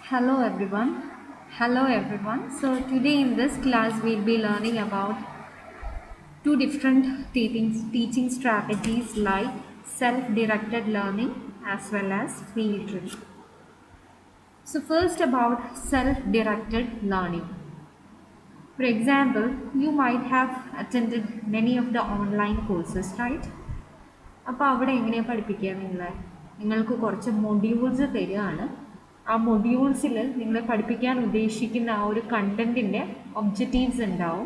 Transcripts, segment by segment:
Hello everyone. Hello everyone. So today in this class we'll be learning about two different teaching strategies like self-directed learning as well as field trip. So first about self-directed learning. For example, you might have attended many of the online courses, right? അപ്പോൾ അവിടെ എങ്ങനെയാണ് പഠിപ്പിക്കുക നിങ്ങൾക്ക് കുറച്ച് modules തരികയാണ്. ആ മൊഡ്യൂൾസിൽ നിങ്ങൾ പഠിപ്പിക്കാൻ ഉദ്ദേശിക്കുന്ന ആ ഒരു കണ്ടൻറ്റിൻ്റെ ഒബ്ജക്റ്റീവ്സ് ഉണ്ടാവും.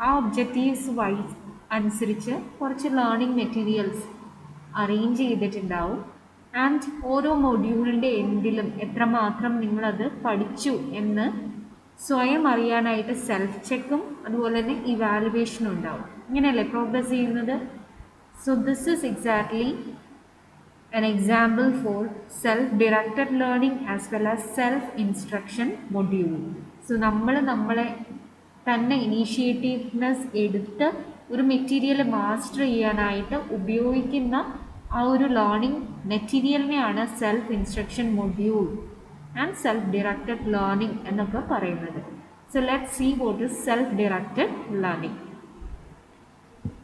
ആ ഒബ്ജക്റ്റീവ്സ് വൈസ് അനുസരിച്ച് കുറച്ച് ലേണിംഗ് മെറ്റീരിയൽസ് അറേഞ്ച് ചെയ്തിട്ടുണ്ടാവും. ആൻഡ് ഓരോ മൊഡ്യൂളിൻ്റെ എൻഡിലും എത്രമാത്രം നിങ്ങളത് പഠിച്ചു എന്ന് സ്വയം അറിയാനായിട്ട് സെൽഫ് ചെക്കും അതുപോലെ തന്നെ ഇവാലുവേഷനും ഉണ്ടാവും. ഇങ്ങനെയല്ലേ പ്രോഗ്രസ് ചെയ്യുന്നത്? So this is exactly an example for self-directed learning as well as self-instruction module. So നമ്മളെ തന്നെ ഇനീഷ്യേറ്റീവ്നെസ് എടുത്ത് ഒരു മെറ്റീരിയൽ മാസ്റ്റർ ചെയ്യാനായിട്ട് ഉപയോഗിക്കുന്ന ആ ഒരു ലേണിംഗ് മെറ്റീരിയലിനെയാണ് self instruction module and self directed learning എന്നൊക്കെ പറയുന്നത്. So let's see what is self-directed learning.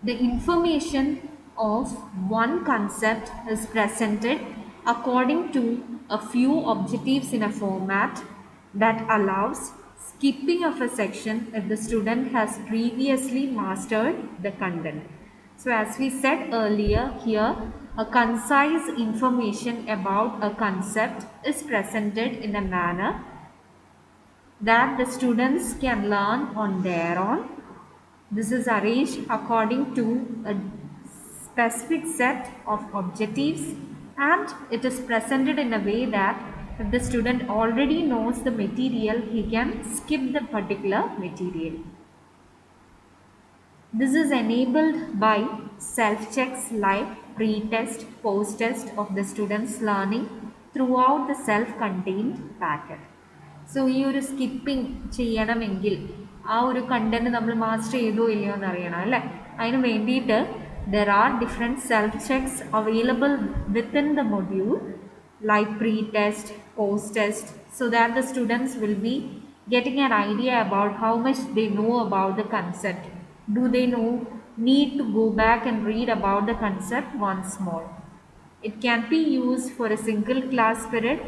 The information of one concept is presented according to a few objectives in a format that allows skipping of a section if the student has previously mastered the content. So as we said earlier, here a concise information about a concept is presented in a manner that the students can learn on their own. This is arranged according to a specific set of objectives and it is presented in a way that if the student already knows the material, he can skip the particular material. This is enabled by self-checks like pre-test, post-test of the students' learning throughout the self-contained packet. So ഈ ഒരു skipping ചെയ്യണമെങ്കിൽ ആ ഒരു content നമ്മൾ master ചെയ്തോ ഇല്ലയോ എന്ന് അറിയണം അല്ലേ? അതിന് വേണ്ടിയിട്ട് there are different self-checks available within the module like pre-test, post-test, so that the students will be getting an idea about how much they know about the concept. Do they need to go back and read about the concept once more? It can be used for a single class period,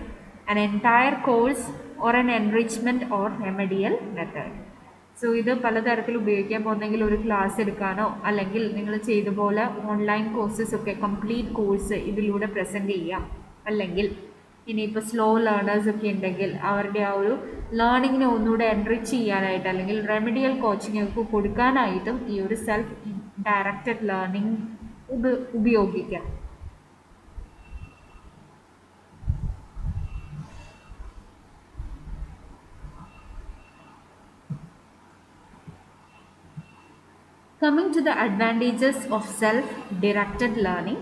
an entire course, or an enrichment or remedial method. So ഇത് പലതരത്തിൽ ഉപയോഗിക്കാൻ പോകുന്നെങ്കിൽ ഒരു class എടുക്കാനോ അല്ലെങ്കിൽ നിങ്ങൾ ചെയ്ത പോലെ online courses ഒക്കെ കംപ്ലീറ്റ് കോഴ്സ് ഇതിലൂടെ പ്രസൻറ്റ് ചെയ്യാം. അല്ലെങ്കിൽ ഇനിയിപ്പോൾ സ്ലോ ലേണേഴ്സ് ഒക്കെ ഉണ്ടെങ്കിൽ അവരുടെ ആ ഒരു ലേണിങ്ങിനെ ഒന്നുകൂടെ എൻറിച്ച് ചെയ്യാനായിട്ട് അല്ലെങ്കിൽ റെമഡിയൽ കോച്ചിങ് ഒക്കെ കൊടുക്കാനായിട്ടും ഈ ഒരു സെൽഫ് ഡയറക്റ്റഡ് ലേണിംഗ് ഉപയോഗിക്കാം. Coming to the advantages of self-directed learning,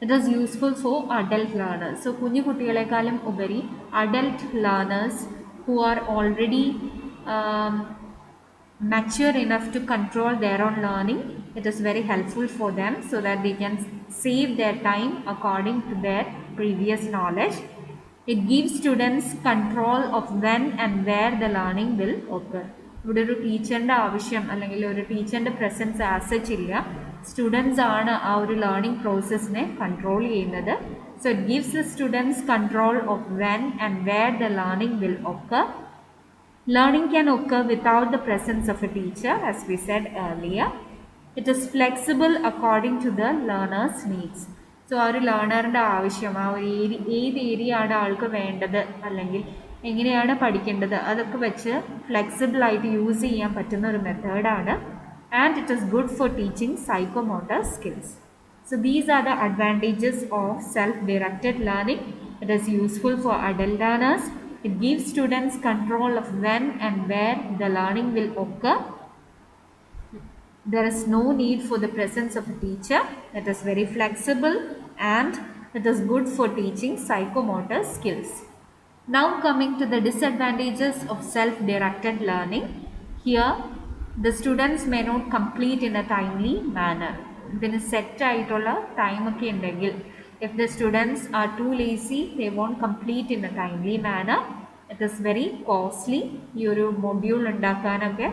it is useful for adult learners. So, കുഞ്ഞു കുട്ടികളെക്കാളും ഉപരി adult learners who are already mature enough to control their own learning, it is very helpful for them so that they can save their time according to their previous knowledge. It gives students control of when and where the learning will occur. ഇവിടെ ഒരു ടീച്ചറിൻ്റെ ആവശ്യം അല്ലെങ്കിൽ ഒരു ടീച്ചറിൻ്റെ presence as such ഇല്ല. Students ആണ് ആ ഒരു ലേണിംഗ് പ്രോസസ്സിനെ കൺട്രോൾ ചെയ്യുന്നത്. So it gives the students control of when and where the learning will occur. Learning can occur without the presence of a teacher, as we said earlier. It is flexible according to the learner's needs. So ആ ഒരു ലേണറിൻ്റെ ആവശ്യം ആ ഒരു ഏത് area ആണ് ആൾക്ക് വേണ്ടത് അല്ലെങ്കിൽ എങ്ങനെയാണ് പഠിക്കേണ്ടത് അതൊക്കെ വെച്ച് ഫ്ലെക്സിബിളായിട്ട് യൂസ് ചെയ്യാൻ പറ്റുന്ന ഒരു മെത്തേഡാണ്. And it is good for teaching psychomotor skills. So these are the advantages of self directed learning. It is useful for adult learners. It gives students control of when and where the learning will occur. There is no need for the presence of a teacher. It is very flexible and it is good for teaching psychomotor skills. Now coming to the disadvantages of self-directed learning. Here the students may not complete in a timely manner. ഇതിന് set ആയിട്ടുള്ള ടൈമൊക്കെ ഉണ്ടെങ്കിൽ if the students are too lazy, they won't complete in a timely manner. It is very costly. ഈ ഒരു module ഉണ്ടാക്കാനൊക്കെ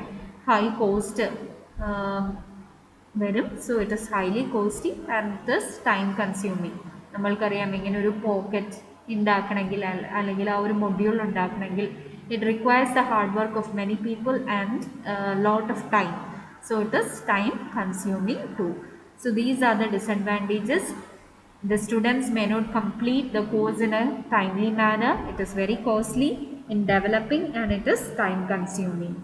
high cost വരും. So it is highly costly and it is time consuming. നമ്മൾക്കറിയാം ഇങ്ങനെ ഒരു പോക്കറ്റ് ഉണ്ടാക്കണമെങ്കിൽ അല്ലെങ്കിൽ ആ ഒരു മൊഡ്യൂൾ ഉണ്ടാക്കണമെങ്കിൽ it requires the hard work of many people and lot of time. So it is time consuming too. So these are the disadvantages. The students may not complete the course in a timely manner. It is very costly in developing and it is time consuming.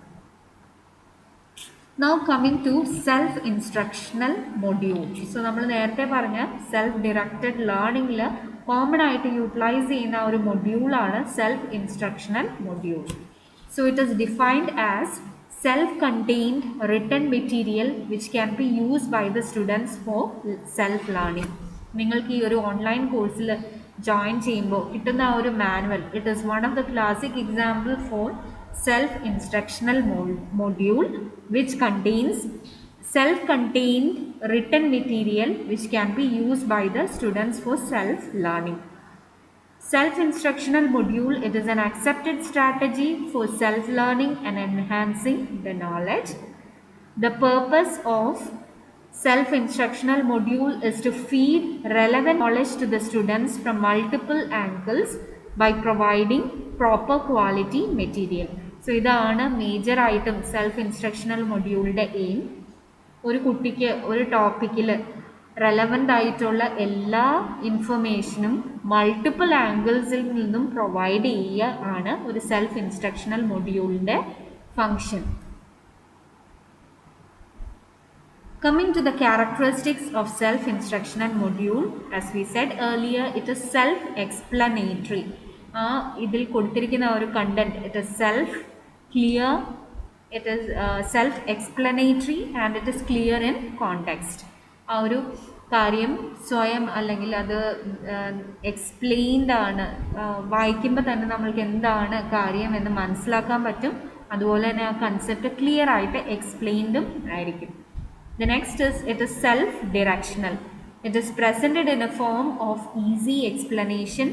Now coming to self-instructional module. So നമ്മൾ നേരത്തെ പറഞ്ഞ self-directed learning common ആയിട്ട് utilise ചെയ്യുന്ന ഒരു മൊഡ്യൂളാണ് self-instructional module. So it is defined as self-contained written material which can be used by the students for self-learning. നിങ്ങൾക്ക് ഈ ഒരു online കോഴ്സിൽ ജോയിൻ ചെയ്യുമ്പോൾ കിട്ടുന്ന ആ ഒരു manual, it is one of the classic example for self-instructional module which contains self-contained written material which can be used by the students for self-learning. Self-instructional module, it is an accepted strategy for self-learning and enhancing the knowledge. The purpose of self-instructional module is to feed relevant knowledge to the students from multiple angles by providing proper quality material. So ഇതാണ് major ആയിട്ടും self-instructional moduleയുടെ aim. ഒരു കുട്ടിക്ക് ഒരു ടോപ്പിക്കിൽ relevant ആയിട്ടുള്ള എല്ലാ ഇൻഫർമേഷനും multiple ആംഗിൾസിൽ നിന്നും provide ചെയ്യുക ആണ് ഒരു self-instructional moduleയുടെ function. Coming to the characteristics of self-instructional module, as we said earlier, it is self-explanatory. ഇതിൽ കൊടുത്തിരിക്കുന്ന ഒരു content, it is self-clear, it is self-explanatory and it is clear in context. ആ ഒരു കാര്യം സ്വയം അല്ലെങ്കിൽ അത് എക്സ്പ്ലെയിൻഡ് ആണ്, വായിക്കുമ്പോൾ തന്നെ നമ്മൾക്ക് എന്താണ് കാര്യം എന്ന് മനസ്സിലാക്കാൻ പറ്റും. അതുപോലെ തന്നെ ആ കൺസെപ്റ്റ് ക്ലിയർ ആയിട്ട് എക്സ്പ്ലെയിൻഡും ആയിരിക്കും. The next is, it is self-directional. It is presented in a form of easy explanation,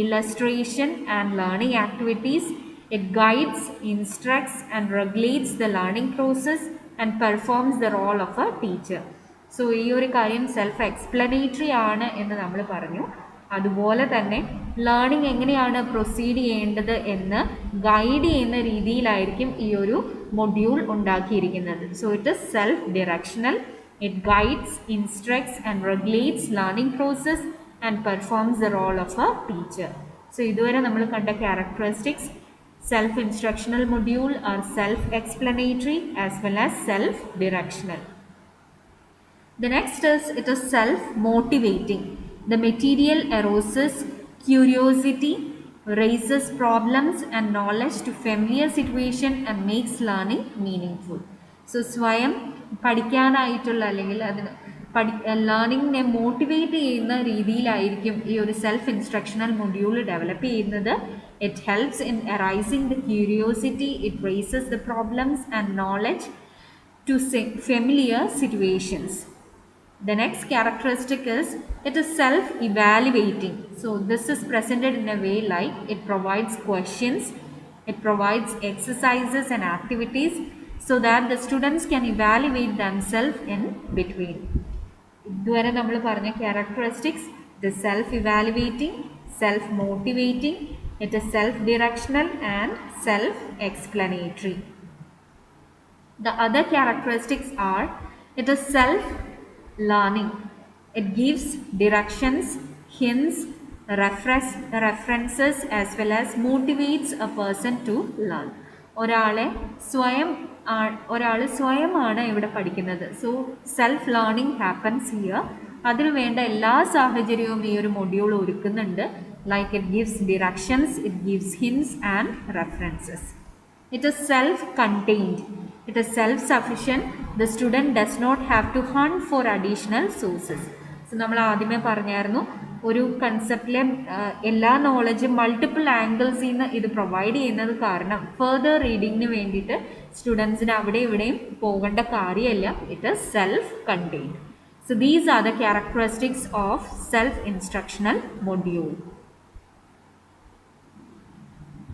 illustration and learning activities. It guides, instructs and regulates the learning process and performs the role of a teacher. So ഈ ഒരു കാര്യം self explanatory ആണ് എന്ന് നമ്മൾ പറഞ്ഞു. അതുപോലെ തന്നെ learning എങ്ങനെയാണ് പ്രൊസീഡ് ചെയ്യേണ്ടത് എന്ന് ഗൈഡ് ചെയ്യുന്ന രീതിയിലായിരിക്കും ഈ ഒരു മൊഡ്യൂൾ ഉണ്ടാക്കിയിരിക്കുന്നത്. So it is self directional. It guides, instructs and regulates learning process and performs the role of a teacher. So ഇതുവരെ നമ്മൾ കണ്ട characteristics self-instructional module are self-explanatory as well as self-directional. The next is, it is self-motivating. The material arouses curiosity, raises problems and knowledge to familiar situation and makes learning meaningful. So സ്വയം പഠിക്കാനായിട്ടുള്ള അല്ലെങ്കിൽ അതിന് ലേണിങ്ങിനെ motivate ചെയ്യുന്ന രീതിയിലായിരിക്കും ഈ ഒരു self instructional module develop ചെയ്യുന്നത്. It helps in arising the curiosity, it raises the problems and knowledge to familiar situations. The next characteristic is, it is self-evaluating. So this is presented in a way like it provides questions, it provides exercises and activities so that the students can evaluate themselves in between. ഇതുവരെ നമ്മൾ പറഞ്ഞ characteristics, it is self-evaluating, self-motivating, it is self-directional and self-explanatory. The other characteristics are, it is self-learning. It gives directions, hints, references as well as motivates a person to learn. ഒരാൾ സ്വയമാണ് ഇവിടെ പഠിക്കുന്നത്. So self learning happens here. അതിന് വേണ്ട എല്ലാ സാഹചര്യവും ഈ ഒരു module ഒരുക്കുന്നുണ്ട്. Like it gives directions, it gives hints and references. It is self-contained. It is self-sufficient. The student does not have to hunt for additional sources. So നമ്മൾ ആദ്യമേ പറഞ്ഞായിരുന്നു, ഒരു കൺസെപ്റ്റിലെ എല്ലാ നോളജും മൾട്ടിപ്പിൾ ആംഗിൾസിൽ നിന്ന് ഇത് പ്രൊവൈഡ് ചെയ്യുന്നത് കാരണം ഫെർദർ റീഡിങ്ങിന് വേണ്ടിയിട്ട് സ്റ്റുഡൻസിന് അവിടെ ഇവിടെയും പോകേണ്ട കാര്യമില്ല. It is self contained. So these are the characteristics of self-instructional module.